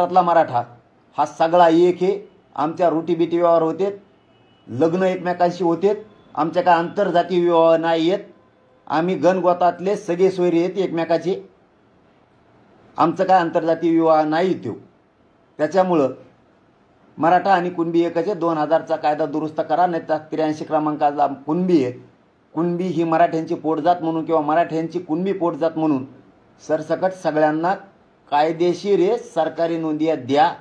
महाराष्ट्रातला मराठा हा सगळा एक आहे. आमच्या रोटीबिटी व्यवहार होते, लग्न एकमेकांशी होते, आमच्या काय आंतरजातीय विवाह नाही आहेत. आम्ही गणगोतातले सगळे सोयरे आहेत एकमेकाचे, आमचं काय आंतरजातीय विवाह नाही तो. त्याच्यामुळं मराठा आणि कुणबी एकचे 2000चा कायदा दुरुस्त करा, नाही तर 83 क्रमांकाचा कुणबी आहे. कुणबी ही मराठ्यांची पोटजात म्हणून किंवा मराठ्यांची कुणबी पोटजात म्हणून सरसकट सगळ्यांना कायदेशीर सरकारी नोंदी द्या.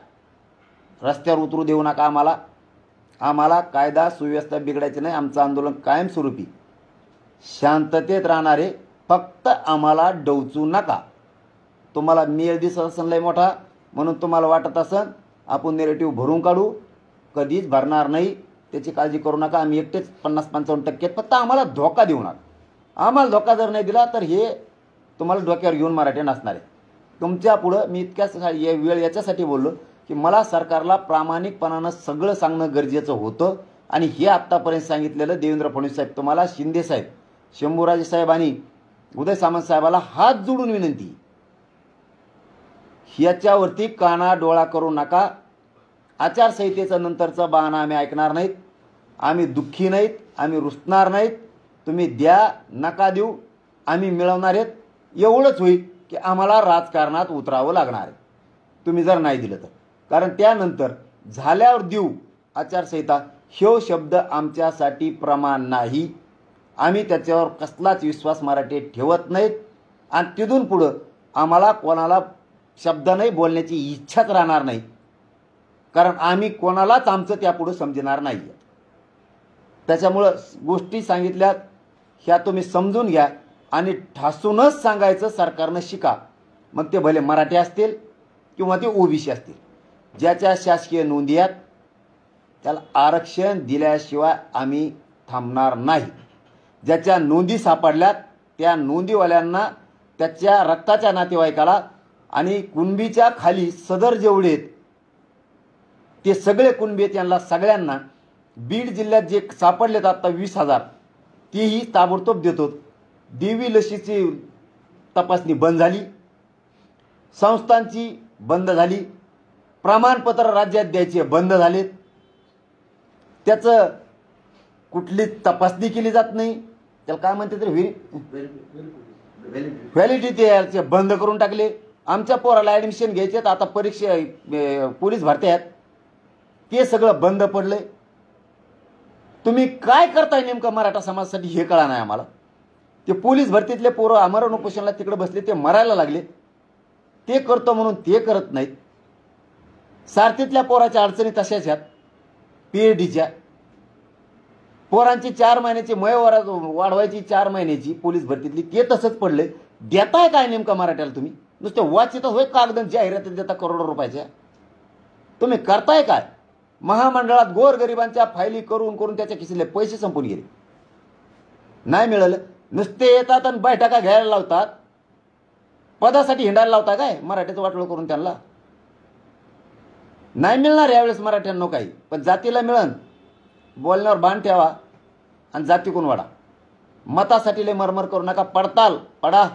रस्त्यावर उतरू देऊ नका आम्हाला कायदा सुव्यवस्था बिघडायची नाही. आमचं आंदोलन कायमस्वरूपी शांततेत राहणार आहे. फक्त आम्हाला डवचू नका. तुम्हाला मेल दिसत असेल लय मोठा म्हणून तुम्हाला वाटत असेल आपण नेरेटिव्ह भरून काढू, कधीच भरणार नाही, त्याची काळजी करू नका. आम्ही एकटेच 50-55% फक्त आम्हाला धोका देऊ नका. आम्हाला धोका जर नाही दिला तर हे तुम्हाला डोक्यावर घेऊन मराठी नसणार आहे. तुमच्या पुढं मी इतक्याच वेळ याच्यासाठी बोललो की मला सरकारला प्रामाणिकपणानं सगळं सांगणं गरजेचं होतं. आणि हे आत्तापर्यंत सांगितलेलं देवेंद्र फडणवीस साहेब, तुम्हाला शिंदे साहेब, शंभूराजे साहेब आणि उदय सामंत साहेबाला हात जोडून विनंती, याच्यावरती काना डोळा करू नका. आचारसंहितेचं नंतरचं बहाणा आम्ही ऐकणार नाहीत. आम्ही दुःखी नाहीत, आम्ही रुसणार नाहीत. तुम्ही द्या नका देऊ, आम्ही मिळवणार आहेत. एवढंच होईल की आम्हाला राजकारणात उतरावं लागणार आहे तुम्ही जर नाही दिलं तर. कारण त्यानंतर झाल्यावर देऊ आचारसंहिता ह्यो शब्द आमच्यासाठी प्रमाण नाही. आम्ही त्याच्यावर कसलाच विश्वास मराठी ठेवत नाहीत. आणि तिथून पुढं आम्हाला कोणाला शब्द नाही बोलण्याची इच्छाच राहणार नाही. कारण आम्ही कोणालाच आमचं त्यापुढं समजणार नाही. त्याच्यामुळं गोष्टी सांगितल्यात ह्या तुम्ही समजून घ्या आणि ठासूनच सांगायचं सरकारनं शिका. मग ते भले मराठी असतील किंवा ते ओबीसी असतील. ज्याच्या शासकीय नोंदी आहेत त्याला आरक्षण दिल्याशिवाय आम्ही थांबणार नाही. ज्याच्या नोंदी सापडल्यात त्या नोंदीवाल्यांना, त्याच्या रक्ताच्या नातेवाईकाला आणि कुणबीच्या खाली सदर जेवढे आहेत ते सगळे कुणबी आहेत त्यांना सगळ्यांना बीड जिल्ह्यात जे सापडलेत आता 20,000 तेही ताबडतोब देतो. देवी लशीची तपासणी बंद झाली, संस्थांची बंद झाली, प्रमाणपत्र राज्यात द्यायचे बंद झालेत, त्याचं कुठली तपासणी केली जात नाही. त्याला काय म्हणते तरी व्हॅलिडिटी याचे बंद करून टाकले. आमच्या पोराला ॲडमिशन घ्यायचे आता परीक्षा पोलीस भरती आहेत ते सगळं बंद पडलंय. तुम्ही काय करताय नेमकं मराठा समाजासाठी हे कळा नाही आम्हाला. ते पोलीस भरतीतले पोरं आमरण उपोषणाला तिकडे बसले, ते मरायला लागले. ते करतो म्हणून ते करत नाहीत. सारथीतल्या पोराच्या अडचणी तशाच आहेत. PhDच्या पोरांची 4 महिन्याची वाढवायची 4 महिन्याची पोलीस भरतीतली ते तसंच पडले. देताय काय नेमकं मराठ्याला तुम्ही? नुसते वाचित होय कागद जाहिराती देता करोडो रुपयाच्या. तुम्ही करताय काय? महामंडळात गोरगरिबांच्या फायली करून करून त्याच्या खिचले पैसे संपून गेले. नाही मिळालं नुसते येतात आणि बैठका घ्यायला लावतात. पदासाठी हिंडायला लावता काय मराठ्याचं वाटोळं करून त्यांना? नाही मिळणार यावेळेस मराठ्यांना काही, पण जातीला मिळन. बोलण्यावर बाण ठेवा आणि जातीकून वाढा. मतासाठी लय मरमर करू नका. पडताल पडा,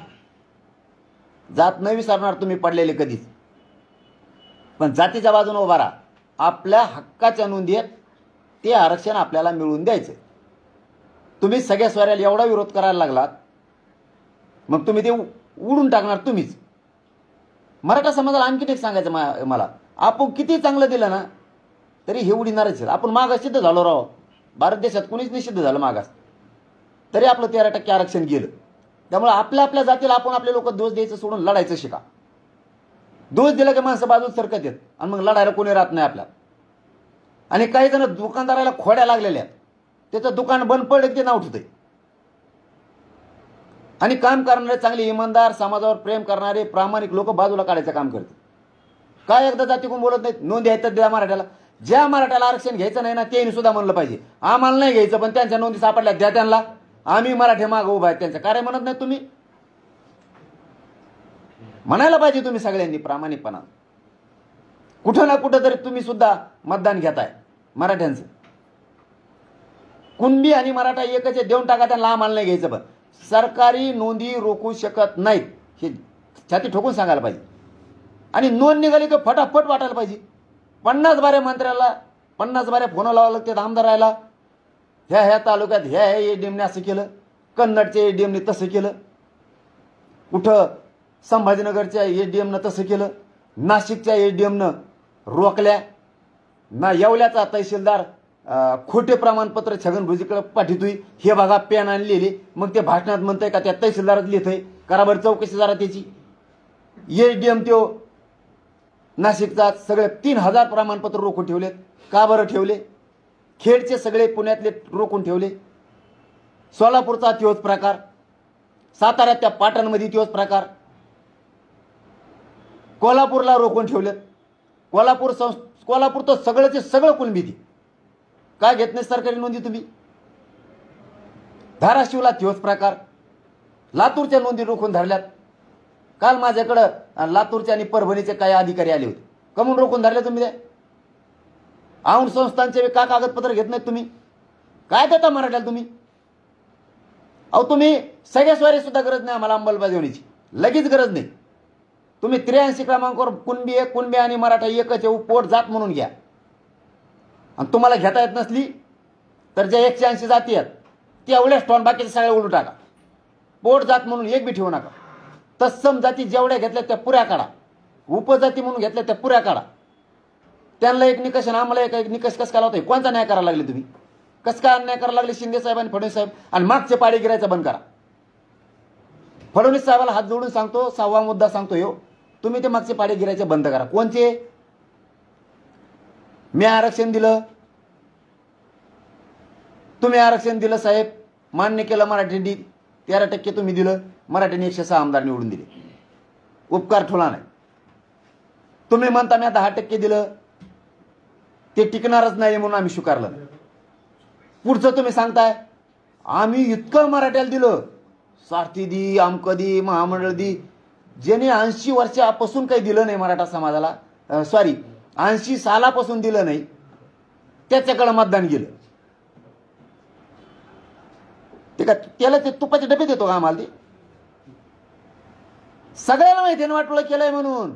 जात नाही विसरणार तुम्ही पडलेले कधीच, पण जातीच्या बाजूने उभा राहा. आपल्या हक्काच्या नोंदी आहेत ते आरक्षण आपल्याला मिळवून द्यायचं. तुम्ही सगळ्या स्वऱ्याला एवढा विरोध करायला लागलात मग तुम्ही ते उडून टाकणार तुम्हीच. मराठा समाजाला आणखीन एक सांगायचं मला, आपण किती चांगलं दिलं ना तरी हे उडीणारच. आपण मागास सिद्ध झालो राव. भारत देशात कुणीच निषिद्ध झालं मागास, तरी आपलं 13% आरक्षण गेलं. त्यामुळे आपल्या आपल्या जातीला आपण आपले लोक दोष द्यायचं सोडून लढायचं शिका. दोष दिला की माणसं बाजूला सरकत येत आणि मग लढायला कोणी राहत नाही आपल्याला. आणि काही जण दुकानदाराला खोड्या लागलेल्या आहेत, त्याचं दुकान बंद पडलं की ते नाव ठेवतंय. आणि काम करणारे चांगले इमानदार समाजावर प्रेम करणारे प्रामाणिक लोक बाजूला काढायचं काम करते. काय एकदा जाती कोण बोलत नाहीत. नोंदी आहेत द्या मराठ्याला. ज्या मराठ्याला आरक्षण घ्यायचं नाही ना त्यांनी सुद्धा म्हणलं पाहिजे आम्हाला नाही घ्यायचं, पण त्यांच्या नोंदी सापडल्या द्या त्यांना. आम्ही मराठी मागं उभा आहेत त्यांच्या. काय म्हणत नाही तुम्ही? म्हणायला पाहिजे तुम्ही सगळ्यांनी प्रामाणिकपणा. कुठं ना कुठं तरी तुम्ही सुद्धा मतदान घेताय मराठ्यांचं. कुणबी आणि मराठा एकच देऊन टाका त्यांना, आम्हाला नाही घ्यायचं. पण सरकारी नोंदी रोखू शकत नाहीत हे छाती ठोकून सांगायला पाहिजे. आणि नोंद निघाली की फटाफट वाटायला पाहिजे. 50 बाऱ्या मंत्र्याला 50 बाऱ्या फोन लावावं लागतात आमदाराला. ह्या तालुक्यात ह्या एडीएमने असं केलं, कन्नडच्या एडीएमने तसं केलं, कुठं संभाजीनगरच्या एडीएमनं तसं केलं, नाशिकच्या एडीएमनं रोखल्या ना. येवल्याचा तहसीलदार खोटे प्रमाणपत्र छगन भुजबळकडे पाठवतोय. हे बघा पेन आणलेली. मग ते भाषणात म्हणतंय का त्या तहसीलदारात लिहितंय. करा बरं चौकशी जरा त्याची. एडीएम त्यो नाशिकचा सगळे 3000 प्रमाणपत्र रोखून ठेवलेत. का बरं ठेवले? खेडचे सगळे पुण्यातले रोखून ठेवले. सोलापूरचा त्योच प्रकार, साताऱ्यात त्या पाटणमध्ये त्योच प्रकार, कोल्हापूरला रोखून ठेवलेत. कोल्हापूर तर सगळंचे सगळं कुणबी ती. काय घेत नाही सरकारी नोंदी तुम्ही? धाराशिवला त्योच प्रकार. लातूरच्या नोंदी रोखून धरल्यात. काल माझ्याकडं लातूरचे आणि परभणीचे काही अधिकारी आले होते. कमून रोखून धरले तुम्ही? ते औंध संस्थांचे का कागदपत्र घेत नाहीत तुम्ही? काय देता मराठ्याला तुम्ही? अहो तुम्ही सगळ्या स्वारी सुद्धा गरज नाही आम्हाला अंमलबजावणीची, लगेच गरज नाही. तुम्ही 83 क्रमांकावर कुणबी आणि मराठा एकच पोट जात म्हणून घ्या. आणि तुम्हाला घेता येत नसली तर ज्या 180 जाती आहेत त्या एवढ्याच ठेवून बाकीचे सगळे उलटू टाका. पोट जात म्हणून एक बी ठेवू नका. तत्सम जाती जेवढ्या घेतल्या त्या पुऱ्या काढा. उपजाती म्हणून घेतल्या त्या पुऱ्या काढा. त्यांना एक निकष आणि आम्हाला एक निकष कस काय लावतोय? कोणता न्याय करायला लागले तुम्ही? कस काय अन्याय करायला लागले शिंदे साहेब आणि फडणवीस साहेब? आणि मागचे पाडे गिरायचं बंद करा. फडणवीस साहेबाला हात जोडून सांगतो, 6वा मुद्दा सांगतो यो, तुम्ही ते मागचे पाडे गिरायचे बंद करा. कोणचे? मी आरक्षण दिलं, तुम्ही आरक्षण दिलं साहेब, मान्य केलं मराठ्यांनी, 13% तुम्ही दिलं, मराठ्यांनी 106 आमदार निवडून दिले. उपकार ठुला नाही. तुम्ही म्हणता मी 10% दिलं, ते टिकणारच नाही म्हणून आम्ही स्वीकारलं. पुढचं तुम्ही सांगताय आम्ही इतकं मराठ्याला दिलं, सारथी दी, आमकं दी, महामंडळ दी. ज्याने 80 वर्षापासून काही दिलं नाही मराठा समाजाला, 80 सालापासून दिलं नाही, त्याच्याकडे मतदान गेलं. ते का त्याला ते तुपाचे डबे देतो का आम्हाला? ते सगळ्याला माहिती आहे ना वाटोळं केलंय म्हणून.